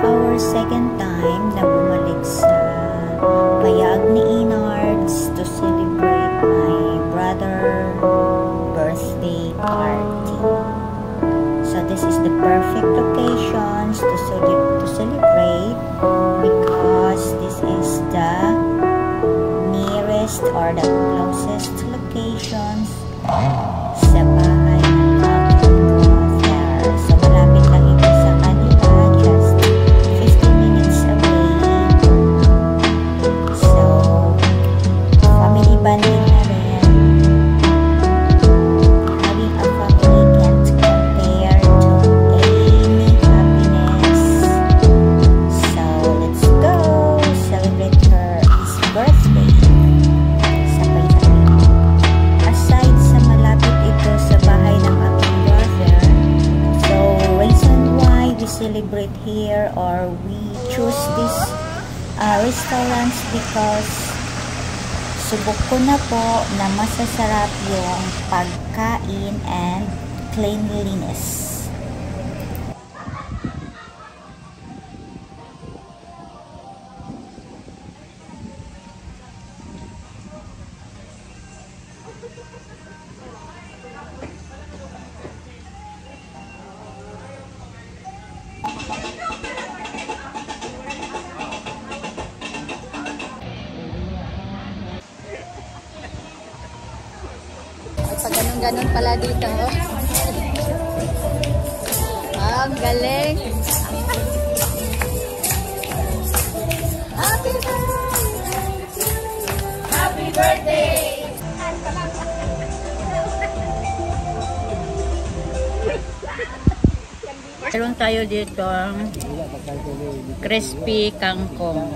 our second time na bumalik sa payag ni Inards to celebrate my brother birthday party. So this is the perfect locations to celebrate because this is the nearest or the closest locations sa bahay ng aking brother. So malapit lang ito sa kanila, just 15 minutes away. So family bonding na rin. Having a family can't compare to any happiness. So let's go celebrate her birthday. Aside sa malapit ito sa bahay ng aking brother, so reason why we celebrate here or we choose this restaurants because subok ko na po na masasarap yung pagkain and cleanliness. Pag ganun-ganun pala dito. Ang galing. Happy birthday! Happy birthday! Meron tayo dito crispy kangkong.